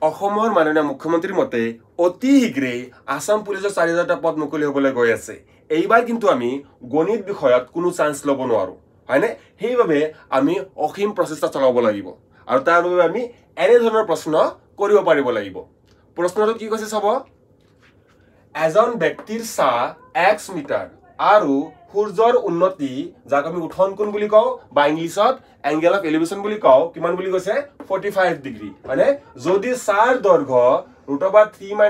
অসমৰ মাননীয় মুখ্যমন্ত্ৰীৰ মতে অতি শীঘ্ৰেই আসাম পুলিচৰ 4000টা পদ মুকলি হ'বলৈ গৈ আছে এইবাৰ কিন্তু আমি গণিত বিষয়ত কোনো চান্স ল'ব নোৱাৰো হয়নে সেইবাবে আমি অসীম প্ৰচেষ্টা চলাব লাগিব আৰু তাৰ বাবে আমি এনে ধৰণৰ প্ৰশ্ন কৰিব পাৰিব লাগিব প্ৰশ্নটো কি কৈছে চাব এজন ব্যক্তিৰ চা x মিটাৰ আৰু সূৰ্যৰ উন্নতি যাক আমি উঠন কোণ বুলি কওঁ বা ইংলিছত এংগেল অফ এলিভেশন বুলি কওঁ কিমান বুলি কৈছে 45 ডিগ্ৰী মানে যদি চাৰ দৈৰ্ঘ্য √3 -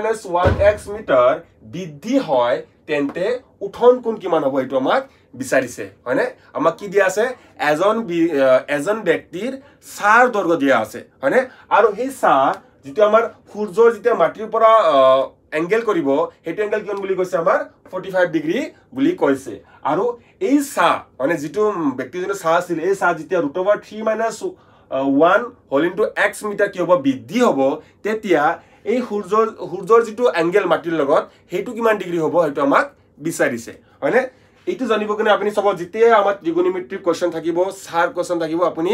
1x মিটাৰ বৃদ্ধি হয় তেন্তে উঠন কোণ কিমান হ'ব এটো আমাক বিচাৰিছে হয়নে আমাক কি দিয়া আছে এজন ব্যক্তিৰ চাৰ দৈৰ্ঘ্য দিয়া আছে হয়নে আৰু সেই চা যেটো আমাৰ সূৰ্যৰ যেটা মাটিৰ পৰা এংগেল কৰিব হেতু এংগেল কিমান বুলি কৈছে আমাৰ 45 ডিগ্ৰী বুলি কৈছে আৰু এই চা মানে যেটো ব্যক্তিজনৰ চা আছিল এই চা যেতিয়া √3 - 1 হোল ইনটু x মিটাৰ কি হ'ব বৃদ্ধি হ'ব তেতিয়া এই সূৰ্যৰ যেটো এংগেল মাটিৰ লগত হেতু কিমান ডিগ্ৰী হ'ব হেতু আমাক বিচাৰিছে হয়নে এইটো জানিব কাৰণে আপুনি চাব যেতিয়া আমাৰ ত্ৰিকোণমিতিক কোৱেশ্চন থাকিব সাৰ কোৱেশ্চন থাকিব আপুনি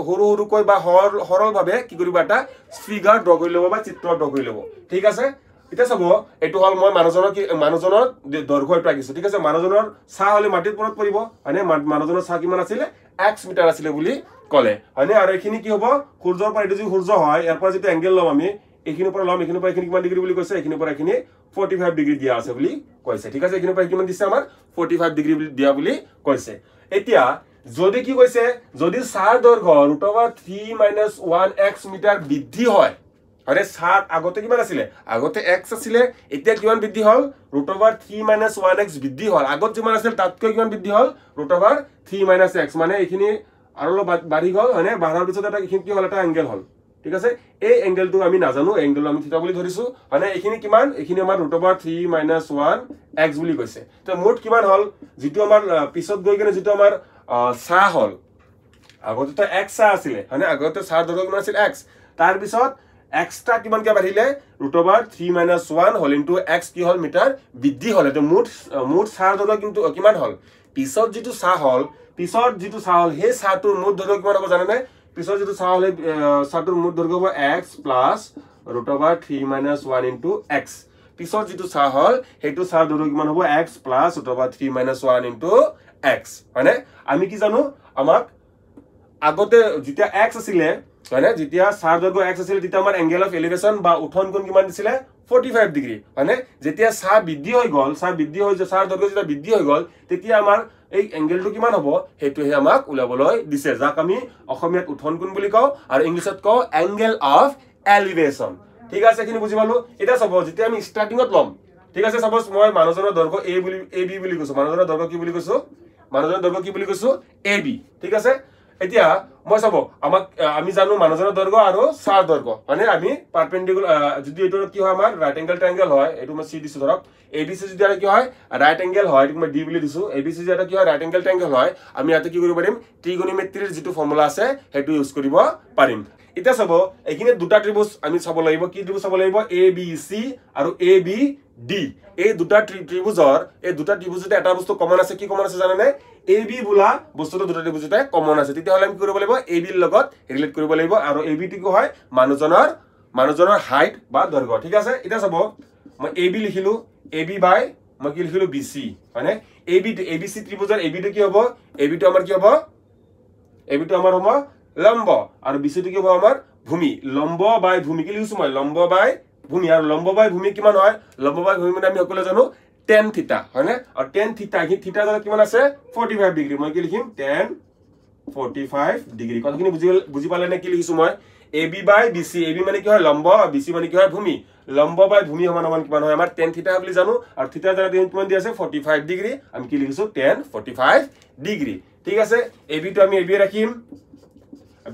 হৰু কৈ বা সৰল ভাবে কি কৰিব এটা ফিগাৰ ড্ৰ কৰি ল'ব বা চিত্ৰ ড্ৰ কৰি ল'ব ঠিক আছে এটা চাব এটো হল মই মানুহজনৰ দৈৰ্ঘ্য এটা আঁকিছো ঠিক আছে মানুহজনৰ চা হলে মাটিৰ ওপৰত পৰিব হয়নে মানুহজনৰ চা কিমান আছিল x মিটাৰ আছিল বুলি কলে হয়নে আৰু এখিনি কি হ'ব সূৰ্যৰ পৰা এটো যদি সূৰ্য হয় ইয়াৰ পৰা যেটো এংগেল লম আমি এখিনিৰ পৰা লম এখিনিৰ পৰা এখিনি কিমান ডিগ্ৰী বুলি কৈছে এখিনিৰ পৰা এখিনি 45 ডিগ্ৰী দিয়া আছে বুলি কৈছে ঠিক আছে এখিনিৰ পৰা কিমান দিছে আমাৰ 45 ডিগ্ৰী দিয়া বুলি কৈছে এতিয়া যদি কি কৈছে যদি চাৰ দৈৰ্ঘ্য √3 - 1x মিটাৰ বৃদ্ধি হয় আরে 7 আগতে কিমান আছিল আগতে x আছিল এতিয়া কিমান বৃদ্ধি হল √3 - 1x বৃদ্ধি হল আগত যিমান আছিল তাতকৈ কিমান বৃদ্ধি হল √3 - x মানে এখিনি আৰু বাঢ়ি গল মানে বাঢ়াৰ পিছত এটা এখিনি কি হল এটা এংগেল হল ঠিক আছে এই এংগেলটো আমি নাজানো এংগেল আমি থিটা বুলি ধৰিছো মানে এখিনি কিমান এখিনি আমাৰ √3 - 1x বুলি কৈছে তো মুঠ কিমান হল যেটো আমাৰ পিছত গৈ কিনে যেটো আমাৰ সা হল আগতে তো x সা আছিল মানে আগতে সাৰ দৈৰ্ঘ্য কিমান আছিল x তাৰ পিছত এক্সট্ৰা কিমান কে বাঢ়িলে √3 - 1 হোল ইনটু x কি হল মিটাৰ বৃদ্ধি হল তো মুঠ সাৰ দৈৰ্ঘ্য কিন্তু কিমান হল পিছত যেটো সা হল হে সাটোৰ মুঠ দৈৰ্ঘ্য কিমান হ'ব জানে নে পিছত যেটো সা হল সাটোৰ মুঠ দৈৰ্ঘ্য হ'ব x প্লাস √3 - 1 ইনটু x পিছত যেটো সা হল হেতু সাৰ দৈৰ্ঘ্য কিমান হ'ব x প্লাস √3 - 1 ইনটু x মানে আমি কি জানো আমাক আগতে যেতিয়া x আছিল মানে যেতিয়া সাৰ দৈৰ্ঘ্য x আছিল তেতিয়া আমাৰ এংগেল অফ এলিভেশন বা উঠন কোণ কিমান দিছিলে 45 ডিগ্ৰী মানে যেতিয়া সা বৃদ্ধি হৈ গল সাৰ দৈৰ্ঘ্য যেতিয়া বৃদ্ধি হৈ গল তেতিয়া আমাৰ এই এংগেলটো কিমান হ'ব হেতুহে আমাক উলাবলৈ দিছে যাক আমি অসমীয়াত উঠন কোণ বুলি কওঁ আৰু ইংলিছত কওঁ এংগেল অফ এলিভেশন ঠিক আছে এখিনি বুজি পালো এটা চাব যেতিয়া আমি ষ্টাৰ্টিংত লম ঠিক আছে সাপোজ মই মানুহজনৰ দৈৰ্ঘ্য ab বুলি কৈছো মানুহজনৰ দৈৰ্ঘ্য কি বুলি কৈছো মানুহজনৰ দৈৰ্ঘ্য কি বুলি কৈছো ab ঠিক আছে এতিয়া মই চাব আমাক আমি জানো মানুহজনৰ দৈৰ্ঘ্য আৰু সাৰ দৈৰ্ঘ্য মানে আমি পাৰপেন্ডিকুলাৰ যদি এটো কি হয় আমাৰ ৰাইট এংগেল ট্ৰায়াঙ্গেল হয় এটো মই সি দিছো ধৰক ABC যদি এটা কি হয় রাইট এংগেল হয় এটো মই D বুলি দিছো ABC যদি এটা কি হয় রাইট এংগেল ট্রায়াঙ্গেল হয় আমি ইয়াতে কি কৰিব পাৰিম ত্ৰিকোণমিতিৰ যেটো ফৰ্মুলা আছে হেতু ইউজ কৰিব পাৰিম এটা চাব এখিনি দুটা ত্ৰিভুজ আমি চাব লাগিব কি ত্ৰিভুজ চাব লাগিব ABC আৰু ABD এই দুটা ত্ৰিভুজতে এটা বস্তু কমন আছে কি কমন আছে জানা নে AB বুলা বস্তুটো দুটা ত্ৰিভুজতে কমন আছে তেতিয়া হলে আমি কি কৰিব লাগিব AB ৰ লগত ৰিলেট কৰিব লাগিব আৰু AB টি কি হয় মানুহজনৰ হাইট বা দৈৰ্ঘ্য ঠিক আছে এটা চাব মই AB লিখিলো AB বাই মই কি লিখিলো BC মানে ABC ত্ৰিভুজৰ AB টো কি হ'ব AB টো আমাৰ কি হ'ব AB টো আমাৰ হ'ব লম্ব আৰু BC টো কি হ'ব আমাৰ ভূমি লম্ব বাই ভূমি কি লিখিছো মই লম্ব বাই ভূমি আৰু লম্ব বাই ভূমি কিমান হয় লম্ব বাই ভূমি মানে আমি সকলোৱে জানো tan থিটা হয়নে আৰু tan থিটা থিটা কিমান আছে 45 ডিগ্ৰী মই কি লিখিম tan 45 ডিগ্ৰী কথাখিনি বুজি পালে নে কি লিখিছো মই AB বাই BC AB মানে কি হয় লম্ব আৰু BC মানে কি হয় ভূমি লম্ব বাই ভূমি সমান কিমান হয় আমাৰ tan থিটা বুলি জানো আৰু থিটা জানা কিমান দি আছে 45 ডিগ্ৰী আমি কি লিখিছো tan 45 ডিগ্ৰী ঠিক আছে AB টো আমি AB ৰাখিম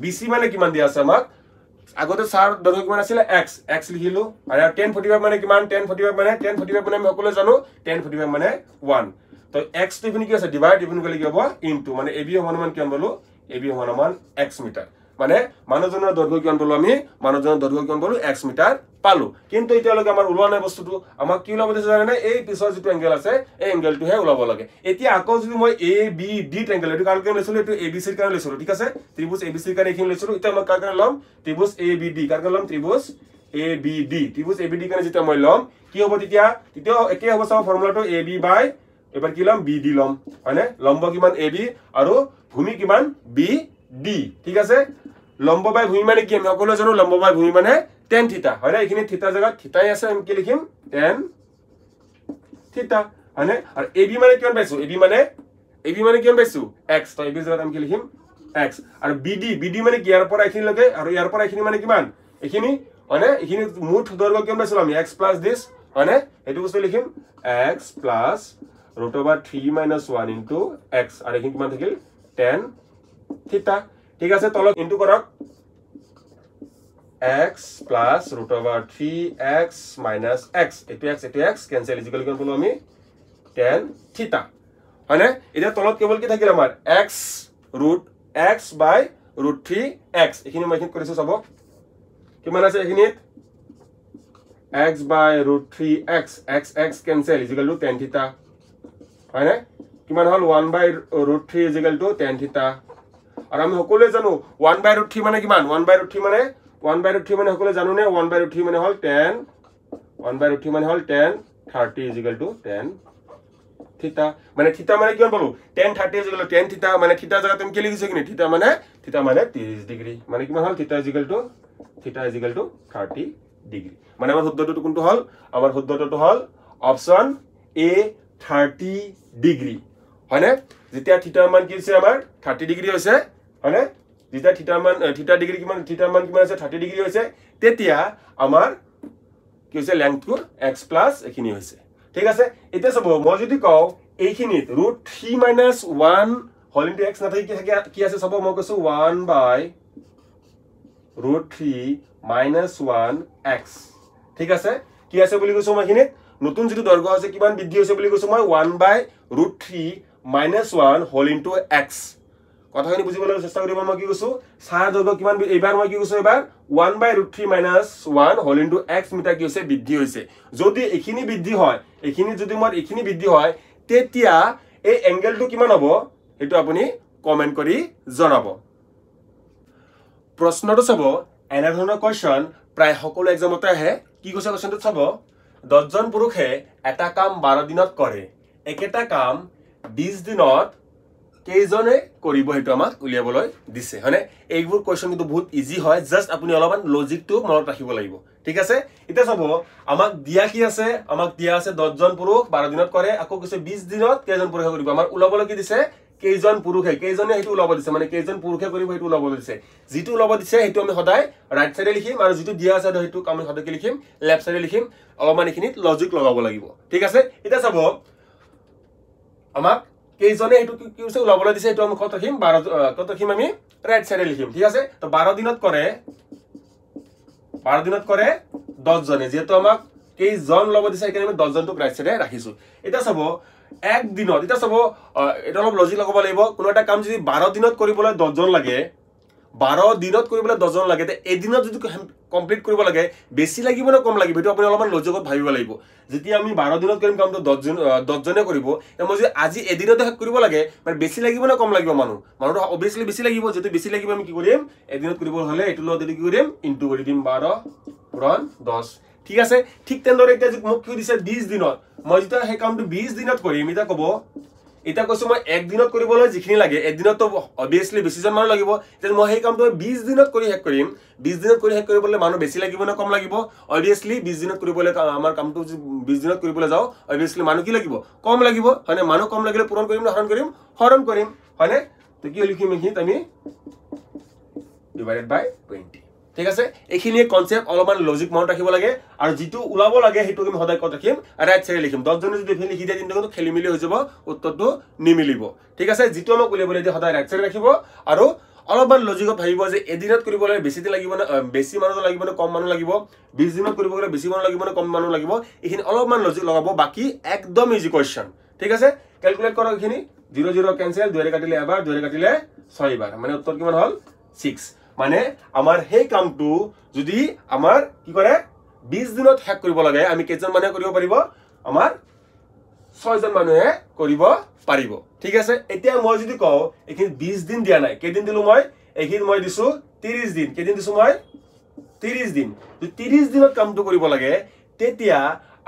BC মানে কিমান দি আছে আমাক আগতে সাৰ দৈৰ্ঘ্য কিমান আছিল x লিখিলো আৰু tan 45 মানে কিমান tan 45 মানে আমি সকলোৱে জানো tan 45 মানে 1 তো x টো ইপিনে কি আছে ডিভাইড ইপিনে গলে কি হ'ব ইনটু মানে AB সমান কিমান বলো AB সমান x মিটাৰ মানে মানুহজনৰ দৈৰ্ঘ্য কিমান পালো আমি মানুহজনৰ দৈৰ্ঘ্য কিমান পালো x মিটাৰ পালো কিন্তু এতিয়ালৈকে আমাৰ ওলোৱা নাই বস্তুটো আমাক কি ওলাব দিছে জানে এই পিছৰ যেটো এংগেল আছে এই এংগেলটোহে ওলাব লাগে এতিয়া আকৌ যদি মই a b d ট্ৰায়াঙ্গেল এটো কাৰণ কেনে লৈছিলো এটো abc ৰ কাৰণে লৈছিলো ঠিক আছে ত্ৰিভুজ abc ৰ কাৰণে এখিনি লৈছিলো এতিয়া মই কাৰ কাৰণে লম ত্ৰিভুজ abd কাৰ কাৰণে লম ত্ৰিভুজ abd ত্ৰিভুজ abd কাৰণে যেতিয়া মই লম কি হ'ব তেতিয়া একে হ'ব সব ফৰ্মুলাটো ab বাই এবাৰ কি লম bd লম হয়নে লম্ব কিমান ab আৰু ভূমি কিমান bd ঠিক আছে লম্ব বাই ভূমি মানে কি আমি সকলো জানো লম্ব বাই ভূমি মানে tan থিটা হয়নে এখিনি থিটা জায়গা থিটাই আছে আমি কি লিখিম tan থিটা হয়নে আৰু ab মানে কিমান পাইছো ab মানে কিমান পাইছো x তো ab জায়গাত আমি কি লিখিম x আৰু bd মানে কি ইয়াৰ পৰা এখিনি লগে আৰু ইয়াৰ পৰা এখিনি মানে কিমান এখিনি হয়নে এখিনি মুঠ দৈৰ্ঘ্য কিমান পাইছো আমি x + this হয়নে এটো বস্তু লিখিম x + √3 - 1 into x আৰু এখিনি কিমান থাকিল tan থিটা ঠিক আছে তলত ইনটু কৰক x + √3x - x এটো x কেনসেল ইকুয়াল কিমান পালো আমি tan থিটা হয়নে এটা তলত কেৱল কি থাকিল আমাৰ x √x/√3x এখিনি মই এখিনি কৰিছো চাব কিমান আছে এখিনিত x/√3x x cancel equal to tan theta হয়নে কিমান হল 1/√3 tan theta আৰু আমি সকলোৱে জানো 1/√3 মানে কিমান 1/√3 মানে সকলোৱে জানো নে 1/√3 মানে হল tan 30 tan theta মানে theta মানে কিমান পালো tan 30 tan theta মানে theta জায়গা তুমি কি লিখিছো কিনে theta মানে 30 ডিগ্ৰী মানে কিমান হল theta 30 ডিগ্ৰী মানে আমাৰ শুদ্ধটো কোনটো হল আমাৰ শুদ্ধটো হল অপচন এ 30 ডিগ্ৰী হয়নে যেতিয়া থিটাৰ মান কি হৈছে আমাৰ 30 ডিগ্ৰী হৈছে হয়নে যেতিয়া থিটা ডিগ্ৰী কিমান থিটাৰ মান কিমান আছে 30 ডিগ্ৰী হৈছে তেতিয়া আমাৰ কি হৈছে লেংথটো x প্লাস এখিনি হৈছে ঠিক আছে এতিয়া সব মই যদি কও এইখিনিত √3 - 1 হোল ইনটু x নাথাকি কি আছে সব মই কৈছো 1/√3 - 1x ঠিক আছে কি আছে বুলি কৈছো মই এখিনিত নতুন যেটো দৈৰ্ঘ্য আছে কিমান বৃদ্ধি হৈছে বুলি কৈছো মই 1/√3 - 1 হোল ইনটু x কথাখিনি বুজিবলৈ চেষ্টা কৰিব মই কি কৈছো সাৰ দৈৰ্ঘ্য কিমান এবাৰ মই কি কৈছো এবাৰ 1/√3 - 1 হোল ইনটু x মিটাৰ কি হৈছে বৃদ্ধি হৈছে যদি এখিনি বৃদ্ধি হয় এখিনি যদি মই এখিনি বৃদ্ধি হয় তেতিয়া এই এংগেলটো কিমান হ'ব হেতু আপুনি কমেন্ট কৰি জনাব প্ৰশ্নটো চাব এনে ধৰণৰ কোৱেশ্চন প্ৰায় সকলো এক্সামতে আহে কি কৈছে কোৱেশ্চনটো চাব 10 জন পুৰুষে এটা কাম 12 দিনত কৰে একেটা কাম 20 দিনত কেইজনে কৰিব হেতু আমাক উলিয়াবলৈ দিছে হয়নে এইবোৰ কোৱেশ্চন কিন্তু বহুত ইজি হয় জাস্ট আপুনি অলপমান লজিকটো মনত ৰাখিব লাগিব ঠিক আছে এটা চাব আমাক দিয়া কি আছে আমাক দিয়া আছে 10 জন পুৰুষ 12 দিনত কৰে আকৌ কৈছে 20 দিনত কেইজন পুৰুষে কৰিব আমাৰ উলাবলৈ কি দিছে কেইজন পুৰুষে কেইজনে হেতু উলাব দিছে মানে কেইজন পুৰুষে কৰিব হেতু উলাব দিছে যেটো উলাব দিছে হেতু আমি সদায় ৰাইট সাইডে লিখিম আৰু যেটো দিয়া আছে হেতু আমি সদায় কি লিখিম লেফট সাইডে লিখিম অলপমান এখিনিত লজিক লগাব লাগিব ঠিক আছে এটা চাব আমাক কেইজনে হেতু কি হৈছে উলাবলৈ দিছে হেতু আমি কত ৰাখিম 12 কত ৰাখিম আমি ৰাইট সাইডে লিখিম ঠিক আছে তো 12 দিনত কৰে 10 জনে যেটো আমাক কেইজন লব দিছে এখানে আমি 10 জনটো ৰাইট সাইডে ৰাখিছো এটা চাব এক দিনত এটা চাব এটা অলপ লজিক লগাব লাগিব কোনো এটা কাম যদি 12 দিনত কৰিবলৈ 10 জন লাগে 12 দিনত কৰিবলৈ 10 জন লাগে তে এদিনত যদি কমপ্লিট কৰিব লাগে বেছি লাগিব না কম লাগিব এটো আপুনি অলপমান লজিকত ভাবিব লাগিব যেতিয়া আমি 12 দিনত কৰিম কামটো 10 জনে কৰিব মই যদি আজি এদিনতে কৰিব লাগে মানে বেছি লাগিব না কম লাগিব মানুহ obviously বেছি লাগিব যেটো বেছি লাগিব আমি কি কৰিম এদিনত কৰিব হলে এটো লগত কি কৰিম ইনটু কৰি দিম 12 পূৰণ 10 ঠিক আছে ঠিক তেনদৰে এটা মোক কি দিছে 20 দিনত মই যেটা হে কামটো 20 দিনত কৰিম এটা কব এটা কৈছো মই এক দিনত কৰিবলৈ যিখিনি লাগে এক দিনত তো obviously বেছি জন মানুহ লাগিব তেন মই হে কামটো 20 দিনত কৰি শেষ কৰিম 20 দিনত কৰি শেষ কৰিবলৈ মানুহ বেছি লাগিব না কম লাগিব obviously 20 দিনত কৰিবলৈ আমাৰ কামটো 20 দিনত কৰিবলৈ যাও obviously মানুহ কি লাগিব কম লাগিব হয়নে মানুহ কম লাগিলে পূৰণ কৰিম না হৰণ কৰিম হয়নে তো কি লিখিম এখিনিত আমি divided by 20 ঠিক আছে এখিনি কনসেপ্ট অলপমান লজিক মনত ৰাখিব লাগে আৰু যেটো উলাব লাগে হেতু আমি সদায় কত ৰাখিম ৰাইট সাইডে লিখিম 10 জনে যদি এখিনি লিখি দিয়ে কিন্তু খেলিমিলি হৈ যাব উত্তৰটো নিমিলিব ঠিক আছে যেটো আমাক উলিয়াবলৈ দিয়ে সদায় ৰাইট সাইডে ৰাখিব আৰু অলপমান লজিকত ভাবিব যে এদিনত কৰিবলৈ বেছি দিন লাগিব না বেছি মানুহ লাগিব না কম মানুহ লাগিব 20 দিনত কৰিবলৈ বেছি মানুহ লাগিব না কম মানুহ লাগিব এখিনি অলপমান লজিক লগাব বাকি একদম ইজি কোৱেশ্চন ঠিক আছে ক্যালকুলেট কৰক এখিনি 0 0 ক্যান্সেল 2 ৰে কাটিলে এবাৰ 2 ৰে কাটিলে 6 বাৰ মানে উত্তৰ কিমান হল 6 মানে আমাৰ সেই কামটো যদি আমাৰ কি কৰে 20 দিনত শেষ কৰিব লাগে আমি কেইজন মানুহে কৰিব পাৰিব আমাৰ 6 জন মানুহে কৰিব পাৰিব ঠিক আছে এতিয়া মই যদি কওঁ এখিনি 20 দিন দিয়া নাই কেইদিন দিলো মই এখিনি মই দিছো 30 দিন কেইদিন দিছো মই 30 দিন 30 দিনত কামটো কৰিব লাগে তেতিয়া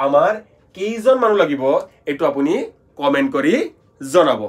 আমাৰ কেইজন মানুহ লাগিব এটো আপুনি কমেন্ট কৰি জনাব